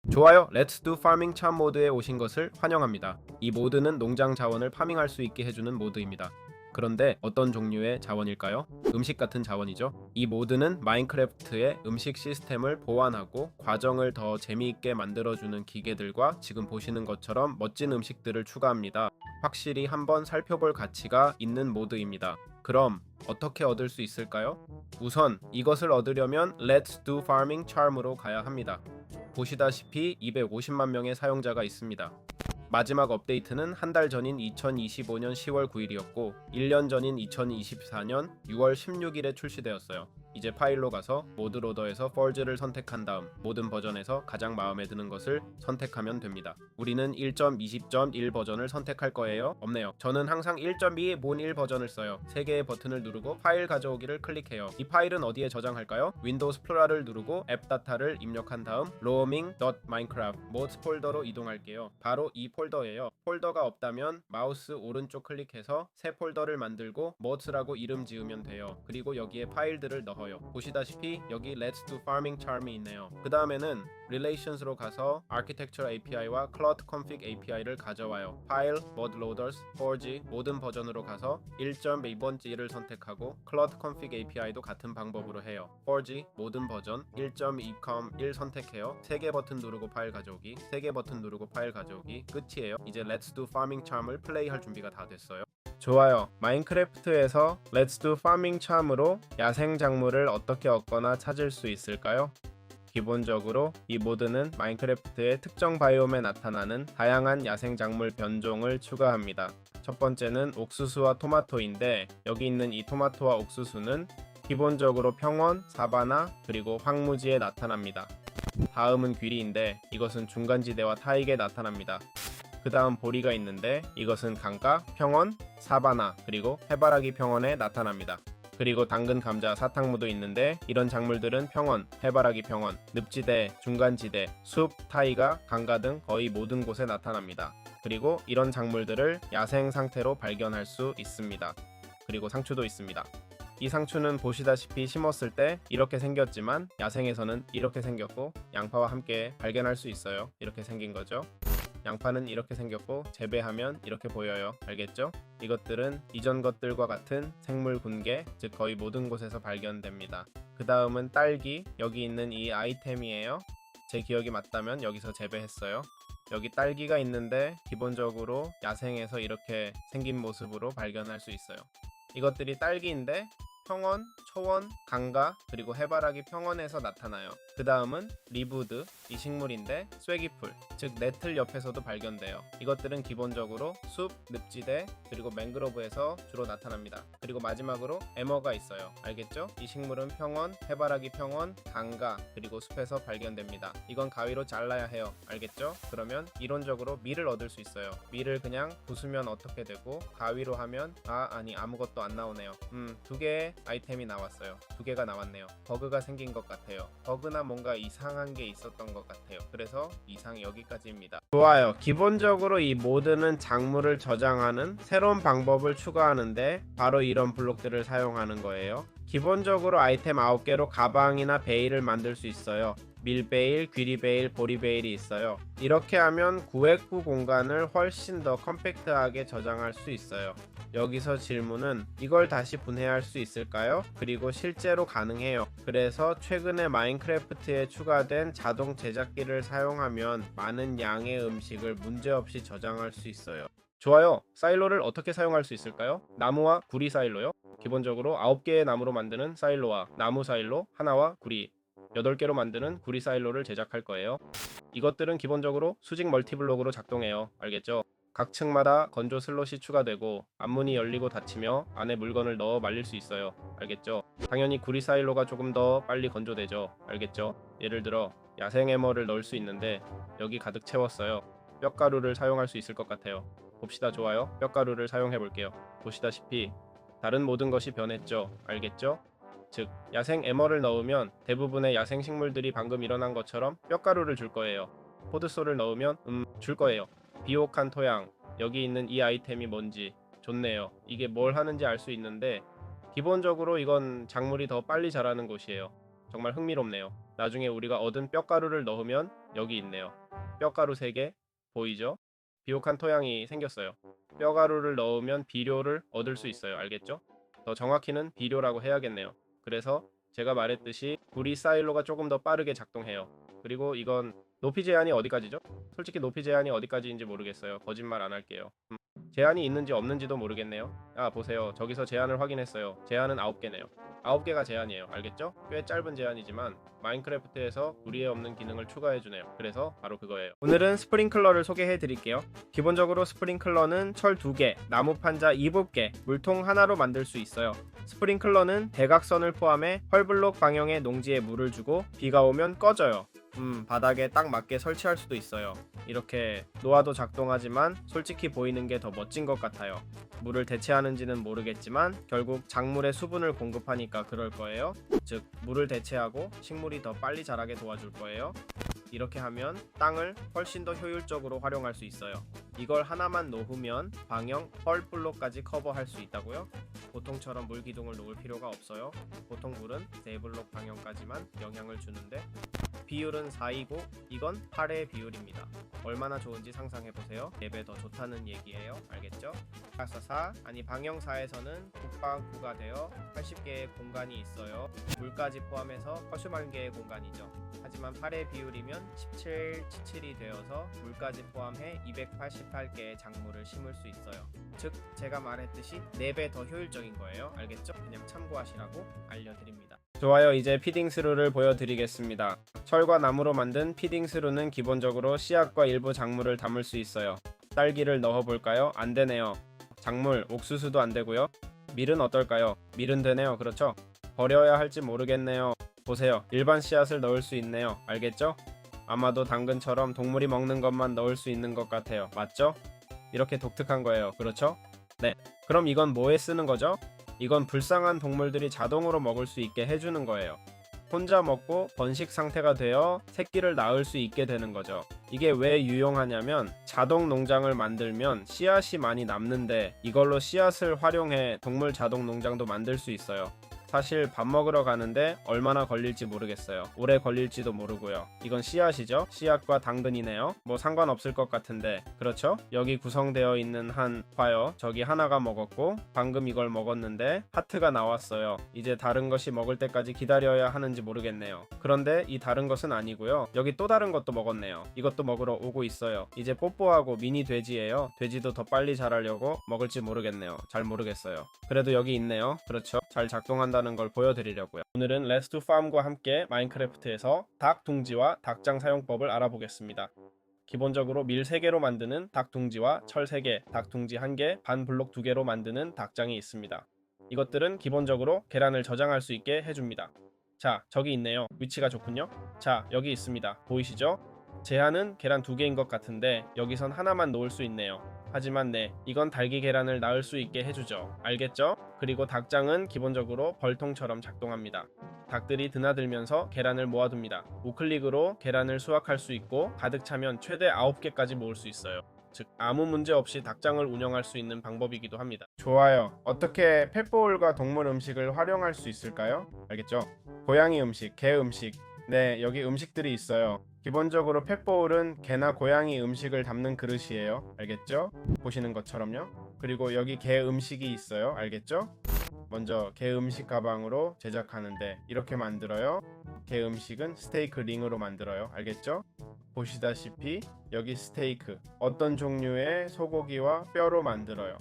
좋아요. Let's do farming 참 모드에 오신 것을 환영합니다. 이 모드는 농장 자원을 파밍할 수 있게 해주는 모드입니다. 그런데 어떤 종류의 자원일까요? 음식 같은 자원이죠. 이 모드는 마인크래프트의 음식 시스템을 보완하고 과정을 더 재미있게 만들어주는 기계들과 지금 보시는 것처럼 멋진 음식들을 추가합니다. 확실히 한번 살펴볼 가치가 있는 모드입니다. 그럼 어떻게 얻을 수 있을까요? 우선 이것을 얻으려면 Let's do farming charm으로 가야 합니다. 보시다시피 250만 명의 사용자가 있습니다. 마지막 업데이트는 한 달 전인 2025년 10월 9일이었고 1년 전인 2024년 6월 16일에 출시되었어요. 이제 파일로 가서 모드 로더에서 Forge를 선택한 다음 모든 버전에서 가장 마음에 드는 것을 선택하면 됩니다. 우리는 1.20.1 버전을 선택할 거예요? 없네요. 저는 항상 1.2 몬 1 버전을 써요. 3개의 버튼을 누르고 파일 가져오기를 클릭해요. 이 파일은 어디에 저장할까요? 윈도우 스플라를 누르고 앱 다타를 입력한 다음 roaming.minecraft mods 폴더로 이동할게요. 바로 이 폴더예요. 폴더가 없다면 마우스 오른쪽 클릭해서 새 폴더를 만들고 mods라고 이름 지으면 돼요. 그리고 여기에 파일들을 넣어요. 보시다시피 여기 Let's do farming charm이 있네요. 그 다음에는 relations로 가서 architecture API와 cloud config API를 가져와요. 파일, mod loaders, forge 모든 버전으로 가서 1.2번째를 선택하고 cloud config API도 같은 방법으로 해요. forge 모든 버전 1.2.1 선택해요. 3개 버튼 누르고 파일 가져오기, 3개 버튼 누르고 파일 가져오기, 끝이에요. 이제 Let's do farming charm을 플레이할 준비가 다 됐어요. 좋아요. 마인크래프트에서 Let's do farming charm으로 야생 작물을 어떻게 얻거나 찾을 수 있을까요? 기본적으로 이 모드는 마인크래프트의 특정 바이옴에 나타나는 다양한 야생 작물 변종을 추가합니다. 첫 번째는 옥수수와 토마토인데 여기 있는 이 토마토와 옥수수는 기본적으로 평원, 사바나 그리고 황무지에 나타납니다. 다음은 귀리인데 이것은 중간지대와 타익에 나타납니다. 그 다음 보리가 있는데 이것은 강가, 평원, 사바나 그리고 해바라기 평원에 나타납니다. 그리고 당근, 감자, 사탕무도 있는데 이런 작물들은 평원, 해바라기 평원, 늪지대, 중간지대, 숲, 타이가, 강가 등 거의 모든 곳에 나타납니다. 그리고 이런 작물들을 야생 상태로 발견할 수 있습니다. 그리고 상추도 있습니다. 이 상추는 보시다시피 심었을 때 이렇게 생겼지만 야생에서는 이렇게 생겼고 양파와 함께 발견할 수 있어요. 이렇게 생긴 거죠. 양파는 이렇게 생겼고 재배하면 이렇게 보여요. 알겠죠? 이것들은 이전 것들과 같은 생물 군계, 즉 거의 모든 곳에서 발견됩니다. 그 다음은 딸기, 여기 있는 이 아이템이에요. 제 기억이 맞다면 여기서 재배했어요. 여기 딸기가 있는데 기본적으로 야생에서 이렇게 생긴 모습으로 발견할 수 있어요. 이것들이 딸기인데 평원, 초원, 강가 그리고 해바라기 평원에서 나타나요. 그 다음은 리브드, 이 식물인데 쐐기풀, 즉 네틀 옆에서도 발견돼요. 이것들은 기본적으로 숲, 늪지대 그리고 맹그로브에서 주로 나타납니다. 그리고 마지막으로 에머가 있어요. 알겠죠? 이 식물은 평원, 해바라기 평원, 강가 그리고 숲에서 발견됩니다. 이건 가위로 잘라야 해요. 알겠죠? 그러면 이론적으로 밀을 얻을 수 있어요. 밀을 그냥 부수면 어떻게 되고 가위로 하면 아니 아무것도 안 나오네요. 2개의 아이템이 나왔어요. 2개가 나왔네요. 버그가 생긴 것 같아요. 버그나 뭔가 이상한 게 있었던 것 같아요. 그래서 이상 여기까지입니다. 좋아요. 기본적으로 이 모드는 작물을 저장하는 새로운 방법을 추가하는데 바로 이런 블록들을 사용하는 거예요. 기본적으로 아이템 9개로 가방이나 베일을 만들 수 있어요. 밀베일, 귀리베일, 보리베일이 있어요. 이렇게 하면 구획부 공간을 훨씬 더 컴팩트하게 저장할 수 있어요. 여기서 질문은 이걸 다시 분해할 수 있을까요? 그리고 실제로 가능해요. 그래서 최근에 마인크래프트에 추가된 자동 제작기를 사용하면 많은 양의 음식을 문제없이 저장할 수 있어요. 좋아요. 사일로를 어떻게 사용할 수 있을까요? 나무와 구리 사일로요. 기본적으로 9개의 나무로 만드는 사일로와 나무 사일로 하나와 구리 8개로 만드는 구리 사일로를 제작할 거예요. 이것들은 기본적으로 수직 멀티블록으로 작동해요. 알겠죠? 각 층마다 건조 슬롯이 추가되고 앞문이 열리고 닫히며 안에 물건을 넣어 말릴 수 있어요. 알겠죠? 당연히 구리 사일로가 조금 더 빨리 건조되죠. 알겠죠? 예를 들어 야생 해머를 넣을 수 있는데 여기 가득 채웠어요. 뼈가루를 사용할 수 있을 것 같아요. 봅시다. 좋아요. 뼈가루를 사용해 볼게요. 보시다시피 다른 모든 것이 변했죠. 알겠죠? 즉 야생 에머를 넣으면 대부분의 야생 식물들이 방금 일어난 것처럼 뼈가루를 줄 거예요. 포드솔을 넣으면 줄 거예요. 비옥한 토양, 여기 있는 이 아이템이 뭔지 좋네요. 이게 뭘 하는지 알 수 있는데 기본적으로 이건 작물이 더 빨리 자라는 곳이에요. 정말 흥미롭네요. 나중에 우리가 얻은 뼈가루를 넣으면 여기 있네요. 뼈가루 3개 보이죠? 비옥한 토양이 생겼어요. 뼈가루를 넣으면 비료를 얻을 수 있어요. 알겠죠? 더 정확히는 비료라고 해야겠네요. 그래서 제가 말했듯이 브리사일로가 조금 더 빠르게 작동해요. 그리고 이건 높이 제한이 어디까지죠? 솔직히 높이 제한이 어디까지인지 모르겠어요. 거짓말 안 할게요. 제한이 있는지 없는지도 모르겠네요. 아, 보세요. 저기서 제한을 확인했어요. 제한은 9개네요. 9개가 제한이에요. 알겠죠? 꽤 짧은 제한이지만 마인크래프트에서 우리에 없는 기능을 추가해주네요. 그래서 바로 그거예요. 오늘은 스프링클러를 소개해드릴게요. 기본적으로 스프링클러는 철 2개, 나무 판자 7개, 물통 하나로 만들 수 있어요. 스프링클러는 대각선을 포함해 펄블록 방향의 농지에 물을 주고 비가 오면 꺼져요. 바닥에 딱 맞게 설치할 수도 있어요. 이렇게 놓아도 작동하지만 솔직히 보이는 게 더 멋진 것 같아요. 물을 대체하는지는 모르겠지만 결국 작물에 수분을 공급하니까 그럴 거예요. 즉 물을 대체하고 식물이 더 빨리 자라게 도와줄 거예요. 이렇게 하면 땅을 훨씬 더 효율적으로 활용할 수 있어요. 이걸 하나만 놓으면 방형 펄블록까지 커버할 수 있다고요? 보통처럼 물 기둥을 놓을 필요가 없어요. 보통 물은 3블록 방형까지만 영향을 주는데 비율은 4이고 이건 8의 비율입니다. 얼마나 좋은지 상상해보세요. 4배 더 좋다는 얘기예요. 알겠죠? 4, 아니 방형 4에서는 국방 9가 되어 80개의 공간이 있어요. 물까지 포함해서 81개의 공간이죠. 하지만 8의 비율이면 17, 77이 되어서 물까지 포함해 288개의 작물을 심을 수 있어요. 즉 제가 말했듯이 4배 더 효율적인 거예요. 알겠죠? 그냥 참고하시라고 알려드립니다. 좋아요. 이제 피딩스루를 보여드리겠습니다. 철과 나무로 만든 피딩스루는 기본적으로 씨앗과 일부 작물을 담을 수 있어요. 딸기를 넣어볼까요? 안되네요. 작물, 옥수수도 안되고요. 밀은 어떨까요? 밀은 되네요. 그렇죠? 버려야 할지 모르겠네요. 보세요. 일반 씨앗을 넣을 수 있네요. 알겠죠? 아마도 당근처럼 동물이 먹는 것만 넣을 수 있는 것 같아요. 맞죠? 이렇게 독특한 거예요. 그렇죠? 네. 그럼 이건 뭐에 쓰는 거죠? 이건 불쌍한 동물들이 자동으로 먹을 수 있게 해주는 거예요. 혼자 먹고 번식 상태가 되어 새끼를 낳을 수 있게 되는 거죠. 이게 왜 유용하냐면 자동 농장을 만들면 씨앗이 많이 남는데 이걸로 씨앗을 활용해 동물 자동 농장도 만들 수 있어요. 사실 밥 먹으러 가는데 얼마나 걸릴지 모르겠어요. 오래 걸릴지도 모르고요. 이건 씨앗이죠? 씨앗과 당근이네요. 뭐 상관없을 것 같은데 그렇죠? 여기 구성되어 있는 한 봐요. 저기 하나가 먹었고 방금 이걸 먹었는데 하트가 나왔어요. 이제 다른 것이 먹을 때까지 기다려야 하는지 모르겠네요. 그런데 이 다른 것은 아니고요. 여기 또 다른 것도 먹었네요. 이것도 먹으러 오고 있어요. 이제 뽀뽀하고 미니 돼지예요. 돼지도 더 빨리 자라려고 먹을지 모르겠네요. 잘 모르겠어요. 그래도 여기 있네요. 그렇죠? 잘 작동한다는 걸 보여드리려고요. 오늘은 레스트 팜과 함께 마인크래프트에서 닭 둥지와 닭장 사용법을 알아보겠습니다. 기본적으로 밀 3개로 만드는 닭 둥지와 철 3개, 닭 둥지 1개, 반 블록 2개로 만드는 닭장이 있습니다. 이것들은 기본적으로 계란을 저장할 수 있게 해줍니다. 자, 저기 있네요. 위치가 좋군요. 자, 여기 있습니다. 보이시죠? 제한은 계란 2개인 것 같은데 여기선 하나만 놓을 수 있네요. 하지만 네, 이건 달기 계란을 낳을 수 있게 해주죠. 알겠죠? 그리고 닭장은 기본적으로 벌통처럼 작동합니다. 닭들이 드나들면서 계란을 모아둡니다. 우클릭으로 계란을 수확할 수 있고 가득 차면 최대 9개까지 모을 수 있어요. 즉 아무 문제 없이 닭장을 운영할 수 있는 방법이기도 합니다. 좋아요. 어떻게 펫보울과 동물 음식을 활용할 수 있을까요? 알겠죠? 고양이 음식, 개 음식, 네, 여기 음식들이 있어요. 기본적으로 펫보울은 개나 고양이 음식을 담는 그릇이에요. 알겠죠? 보시는 것처럼요. 그리고 여기 개 음식이 있어요. 알겠죠? 먼저 개 음식 가방으로 제작하는데 이렇게 만들어요. 개 음식은 스테이크 링으로 만들어요. 알겠죠? 보시다시피 여기 스테이크 어떤 종류의 소고기와 뼈로 만들어요.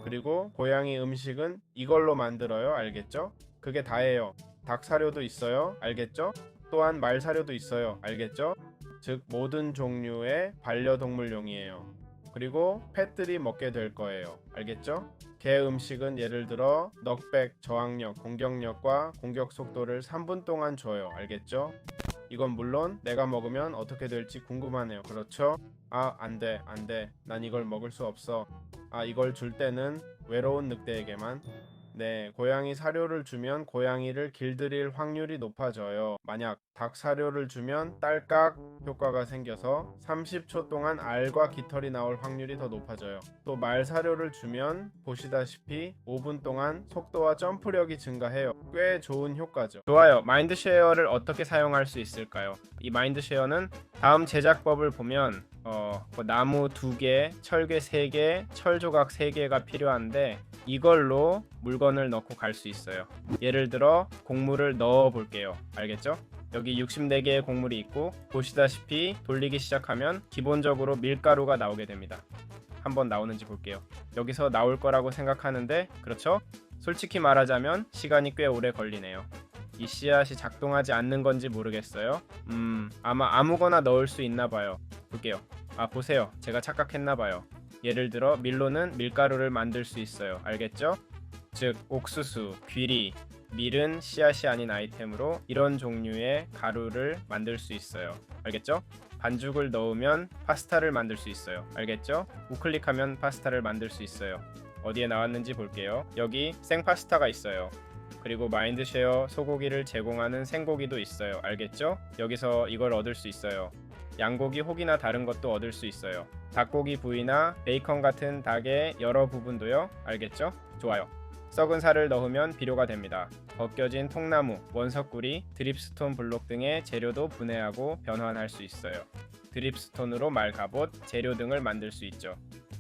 그리고 고양이 음식은 이걸로 만들어요. 알겠죠? 그게 다예요. 닭 사료도 있어요. 알겠죠? 또한 말 사료도 있어요. 알겠죠? 즉 모든 종류의 반려동물용이에요. 그리고 펫들이 먹게 될 거예요. 알겠죠? 개 음식은 예를 들어 넉백, 저항력, 공격력과 공격 속도를 3분 동안 줘요. 알겠죠? 이건 물론 내가 먹으면 어떻게 될지 궁금하네요. 그렇죠? 아, 안돼 안돼 난 이걸 먹을 수 없어. 아, 이걸 줄 때는 외로운 늑대에게만. 네, 고양이 사료를 주면 고양이를 길들일 확률이 높아져요. 만약 닭 사료를 주면 딸깍 효과가 생겨서 30초 동안 알과 깃털이 나올 확률이 더 높아져요. 또 말 사료를 주면 보시다시피 5분 동안 속도와 점프력이 증가해요. 꽤 좋은 효과죠. 좋아요. 마인드쉐어를 어떻게 사용할 수 있을까요? 이 마인드쉐어는 다음 제작법을 보면 나무 2개, 철괴 3개, 철 조각 3개가 필요한데 이걸로 물건을 넣고 갈 수 있어요. 예를 들어 곡물을 넣어 볼게요. 알겠죠? 여기 64개의 곡물이 있고 보시다시피 돌리기 시작하면 기본적으로 밀가루가 나오게 됩니다. 한번 나오는지 볼게요. 여기서 나올 거라고 생각하는데 그렇죠? 솔직히 말하자면 시간이 꽤 오래 걸리네요. 이 씨앗이 작동하지 않는 건지 모르겠어요. 아마 아무거나 넣을 수 있나 봐요. 볼게요. 보세요. 제가 착각했나 봐요. 예를 들어 밀로는 밀가루를 만들 수 있어요. 알겠죠? 즉 옥수수, 귀리, 밀은 씨앗이 아닌 아이템으로 이런 종류의 가루를 만들 수 있어요. 알겠죠? 반죽을 넣으면 파스타를 만들 수 있어요. 알겠죠? 우클릭하면 파스타를 만들 수 있어요. 어디에 나왔는지 볼게요. 여기 생파스타가 있어요. 그리고 마인드쉐어 소고기를 제공하는 생고기도 있어요. 알겠죠? 여기서 이걸 얻을 수 있어요. 양고기 혹이나 다른 것도 얻을 수 있어요. 닭고기 부위나 베이컨 같은 닭의 여러 부분도요. 알겠죠? 좋아요. 썩은 살을 넣으면 비료가 됩니다. 벗겨진 통나무, 원석구리, 드립스톤 블록 등의 재료도 분해하고 변환할 수 있어요. 드립스톤으로 말 갑옷, 재료 등을 만들 수 있죠.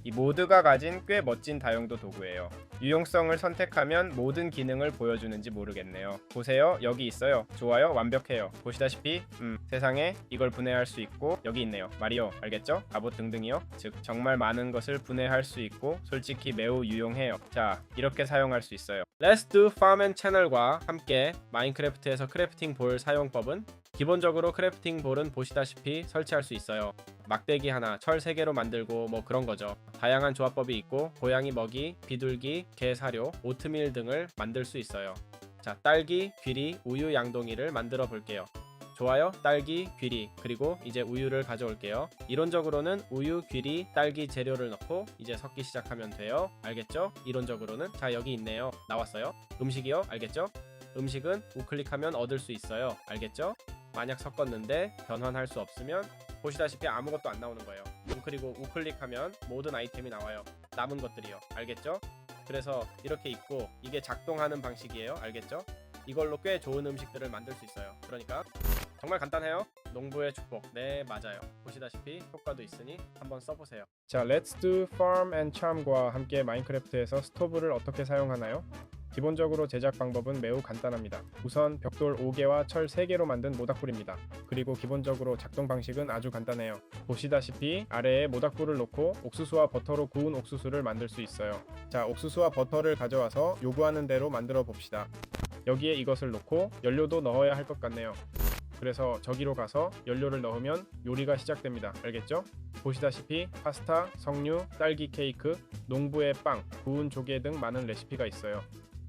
이 모드가 가진 꽤 멋진 다용도 도구예요. 유용성을 선택하면 모든 기능을 보여주는지 모르겠네요. 보세요. 여기 있어요. 좋아요. 완벽해요. 보시다시피 세상에 이걸 분해할 수 있고 여기 있네요. 마리오. 알겠죠? 갑옷 등등이요. 즉 정말 많은 것을 분해할 수 있고 솔직히 매우 유용해요. 자, 이렇게 사용할 수 있어요. Let's Do Farm and 채널과 함께 마인크래프트에서 크래프팅 볼 사용법은 기본적으로 크래프팅 볼은 보시다시피 설치할 수 있어요. 막대기 하나, 철 3개로 만들고 뭐 그런 거죠. 다양한 조합법이 있고 고양이 먹이, 비둘기, 개 사료, 오트밀 등을 만들 수 있어요. 자, 딸기, 귀리, 우유 양동이를 만들어 볼게요. 좋아요. 딸기, 귀리, 그리고 이제 우유를 가져올게요. 이론적으로는 우유, 귀리, 딸기 재료를 넣고 이제 섞기 시작하면 돼요. 알겠죠? 이론적으로는. 자, 여기 있네요. 나왔어요. 음식이요. 알겠죠? 음식은 우클릭하면 얻을 수 있어요. 알겠죠? 만약 섞었는데 변환할 수 없으면 보시다시피 아무것도 안 나오는 거예요. 그리고 우클릭하면 모든 아이템이 나와요. 남은 것들이요. 알겠죠? 그래서 이렇게 있고 이게 작동하는 방식이에요. 알겠죠? 이걸로 꽤 좋은 음식들을 만들 수 있어요. 그러니까 정말 간단해요. 농부의 축복. 네, 맞아요. 보시다시피 효과도 있으니 한번 써보세요. 자, Let's Do Farm and Charm과 함께 마인크래프트에서 스토브를 어떻게 사용하나요? 기본적으로 제작 방법은 매우 간단합니다. 우선 벽돌 5개와 철 3개로 만든 모닥불입니다. 그리고 기본적으로 작동 방식은 아주 간단해요. 보시다시피 아래에 모닥불을 놓고 옥수수와 버터로 구운 옥수수를 만들 수 있어요. 자, 옥수수와 버터를 가져와서 요구하는 대로 만들어 봅시다. 여기에 이것을 놓고 연료도 넣어야 할 것 같네요. 그래서 저기로 가서 연료를 넣으면 요리가 시작됩니다. 알겠죠? 보시다시피 파스타, 석류, 딸기 케이크, 농부의 빵, 구운 조개 등 많은 레시피가 있어요.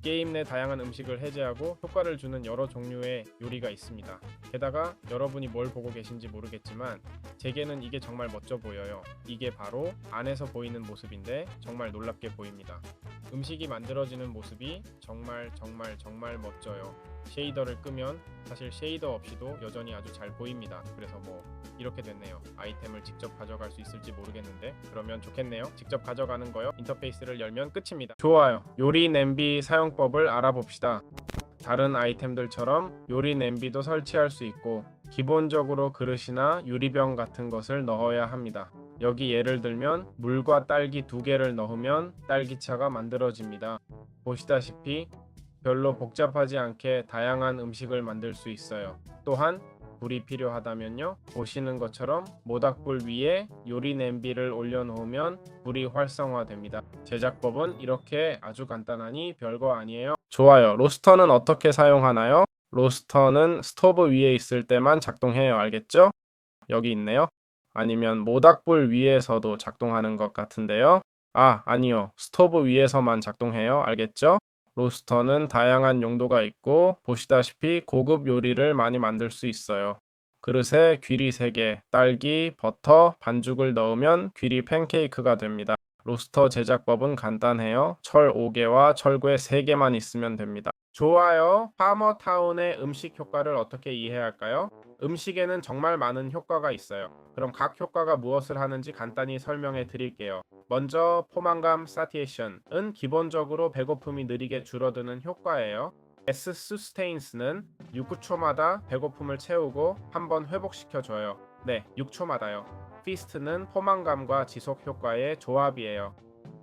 게임 내 다양한 음식을 해제하고 효과를 주는 여러 종류의 요리가 있습니다. 게다가 여러분이 뭘 보고 계신지 모르겠지만 제게는 이게 정말 멋져 보여요. 이게 바로 안에서 보이는 모습인데 정말 놀랍게 보입니다. 음식이 만들어지는 모습이 정말 멋져요. 쉐이더를 끄면 사실 쉐이더 없이도 여전히 아주 잘 보입니다. 그래서 뭐 이렇게 됐네요. 아이템을 직접 가져갈 수 있을지 모르겠는데 그러면 좋겠네요. 직접 가져가는 거요. 인터페이스를 열면 끝입니다. 좋아요. 요리 냄비 사용법을 알아봅시다. 다른 아이템들처럼 요리 냄비도 설치할 수 있고 기본적으로 그릇이나 유리병 같은 것을 넣어야 합니다. 여기 예를 들면 물과 딸기 2개를 넣으면 딸기차가 만들어집니다. 보시다시피 별로 복잡하지 않게 다양한 음식을 만들 수 있어요. 또한 불이 필요하다면요. 보시는 것처럼 모닥불 위에 요리 냄비를 올려놓으면 불이 활성화됩니다. 제작법은 이렇게 아주 간단하니 별거 아니에요. 좋아요. 로스터는 어떻게 사용하나요? 로스터는 스토브 위에 있을 때만 작동해요. 알겠죠? 여기 있네요. 아니면 모닥불 위에서도 작동하는 것 같은데요. 아니요. 스토브 위에서만 작동해요. 알겠죠? 로스터는 다양한 용도가 있고 보시다시피 고급 요리를 많이 만들 수 있어요. 그릇에 귀리 3개, 딸기, 버터, 반죽을 넣으면 귀리 팬케이크가 됩니다. 로스터 제작법은 간단해요. 철 5개와 철괴 3개만 있으면 됩니다. 좋아요. 파머타운의 음식 효과를 어떻게 이해할까요? 음식에는 정말 많은 효과가 있어요. 그럼 각 효과가 무엇을 하는지 간단히 설명해 드릴게요. 먼저 포만감 사티에이션은 기본적으로 배고픔이 느리게 줄어드는 효과예요. S 수스테인스는 6초마다 배고픔을 채우고 한번 회복시켜줘요. 네, 6초마다요. 피스트는 포만감과 지속 효과의 조합이에요.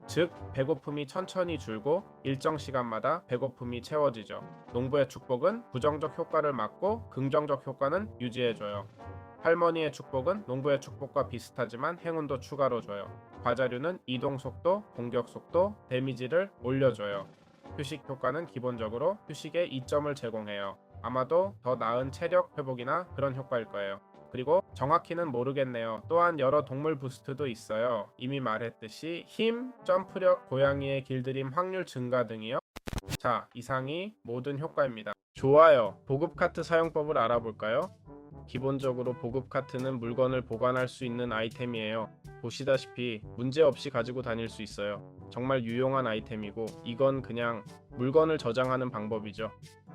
즉, 배고픔이 천천히 줄고 일정 시간마다 배고픔이 채워지죠. 농부의 축복은 부정적 효과를 막고 긍정적 효과는 유지해줘요. 할머니의 축복은 농부의 축복과 비슷하지만 행운도 추가로 줘요. 과자류는 이동 속도, 공격 속도, 데미지를 올려줘요. 휴식 효과는 기본적으로 휴식에 이점을 제공해요. 아마도 더 나은 체력 회복이나 그런 효과일 거예요. 그리고 정확히는 모르겠네요. 또한 여러 동물 부스트도 있어요. 이미 말했듯이 힘, 점프력, 고양이의 길들임 확률 증가 등이요. 자, 이상이 모든 효과입니다. 좋아요. 보급 카트 사용법을 알아볼까요? 기본적으로 보급 카트는 물건을 보관할 수 있는 아이템이에요. 보시다시피 문제없이 가지고 다닐 수 있어요. 정말 유용한 아이템이고 이건 그냥 물건을 저장하는 방법이죠.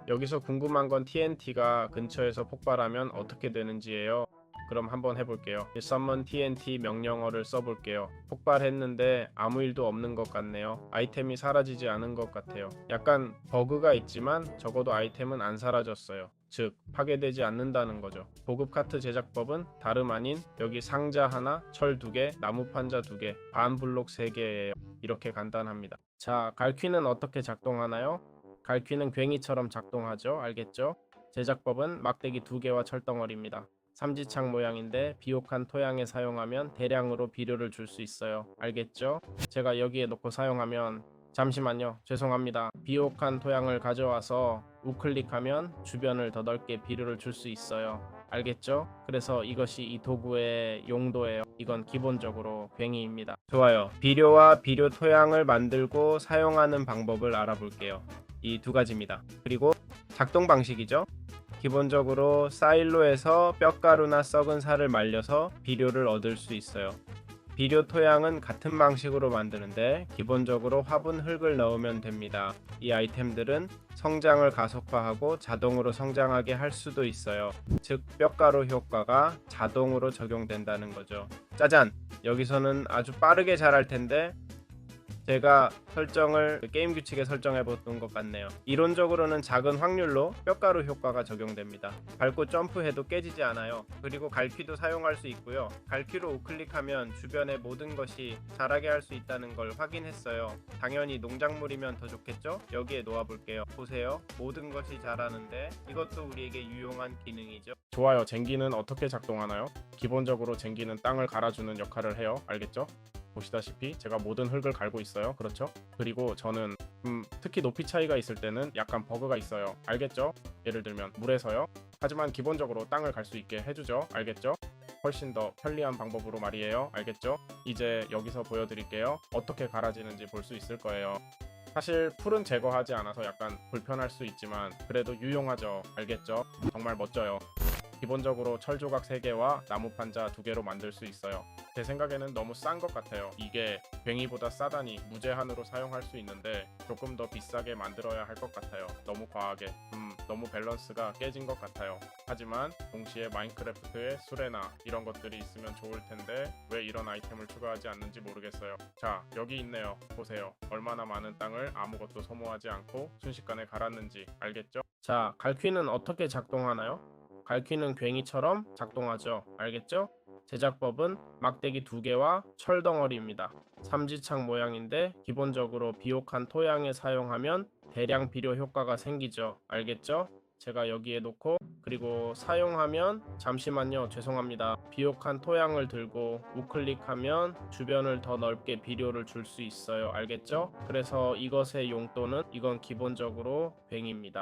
여기서 궁금한 건 TNT가 근처에서 폭발하면 어떻게 되는지예요. 그럼 한번 해볼게요. Summon TNT 명령어를 써볼게요. 폭발했는데 아무 일도 없는 것 같네요. 아이템이 사라지지 않은 것 같아요. 약간 버그가 있지만 적어도 아이템은 안 사라졌어요. 즉 파괴되지 않는다는 거죠. 보급 카트 제작법은 다름 아닌 여기 상자 하나, 철 2개, 나무 판자 2개, 반 블록 3개예요. 이렇게 간단합니다. 자, 갈퀴는 어떻게 작동하나요? 갈퀴는 괭이처럼 작동하죠. 알겠죠? 제작법은 막대기 2개와 철덩어리입니다. 삼지창 모양인데 비옥한 토양에 사용하면 대량으로 비료를 줄 수 있어요. 알겠죠? 제가 여기에 놓고 사용하면 잠시만요. 죄송합니다. 비옥한 토양을 가져와서 우클릭하면 주변을 더 넓게 비료를 줄 수 있어요. 알겠죠? 그래서 이것이 이 도구의 용도예요. 이건 기본적으로 괭이입니다. 좋아요. 비료와 비료 토양을 만들고 사용하는 방법을 알아볼게요. 이 두 가지입니다. 그리고 작동 방식이죠. 기본적으로 사일로에서 뼈가루나 썩은 살을 말려서 비료를 얻을 수 있어요. 비료 토양은 같은 방식으로 만드는데 기본적으로 화분 흙을 넣으면 됩니다. 이 아이템들은 성장을 가속화하고 자동으로 성장하게 할 수도 있어요. 즉 뼈가루 효과가 자동으로 적용된다는 거죠. 짜잔! 여기서는 아주 빠르게 자랄 텐데 제가 설정을 게임 규칙에 설정해 봤던 것 같네요. 이론적으로는 작은 확률로 뼈가루 효과가 적용됩니다. 밟고 점프해도 깨지지 않아요. 그리고 갈퀴도 사용할 수 있고요. 갈퀴로 우클릭하면 주변의 모든 것이 자라게 할 수 있다는 걸 확인했어요. 당연히 농작물이면 더 좋겠죠? 여기에 놓아볼게요. 보세요. 모든 것이 자라는데 이것도 우리에게 유용한 기능이죠. 좋아요. 쟁기는 어떻게 작동하나요? 기본적으로 쟁기는 땅을 갈아주는 역할을 해요. 알겠죠? 보시다시피 제가 모든 흙을 갈고 있어요. 그렇죠? 그리고 저는 특히 높이 차이가 있을 때는 약간 버그가 있어요. 알겠죠? 예를 들면 물에서요. 하지만 기본적으로 땅을 갈 수 있게 해주죠. 알겠죠? 훨씬 더 편리한 방법으로 말이에요. 알겠죠? 이제 여기서 보여드릴게요. 어떻게 갈아지는지 볼 수 있을 거예요. 사실 풀은 제거하지 않아서 약간 불편할 수 있지만 그래도 유용하죠. 알겠죠? 정말 멋져요. 기본적으로 철 조각 3개와 나무 판자 2개로 만들 수 있어요. 제 생각에는 너무 싼 것 같아요. 이게 괭이보다 싸다니 무제한으로 사용할 수 있는데 조금 더 비싸게 만들어야 할 것 같아요. 너무 과하게. 너무 밸런스가 깨진 것 같아요. 하지만 동시에 마인크래프트에 수레나 이런 것들이 있으면 좋을 텐데 왜 이런 아이템을 추가하지 않는지 모르겠어요. 자, 여기 있네요. 보세요. 얼마나 많은 땅을 아무것도 소모하지 않고 순식간에 갈았는지 알겠죠? 자, 갈퀴는 어떻게 작동하나요? 갈퀴는 괭이처럼 작동하죠. 알겠죠? 제작법은 막대기 2개와 철덩어리입니다. 삼지창 모양인데 기본적으로 비옥한 토양에 사용하면 대량 비료 효과가 생기죠. 알겠죠? 제가 여기에 놓고 그리고 사용하면 잠시만요. 죄송합니다. 비옥한 토양을 들고 우클릭하면 주변을 더 넓게 비료를 줄 수 있어요. 알겠죠? 그래서 이것의 용도는 이건 기본적으로 괭이입니다.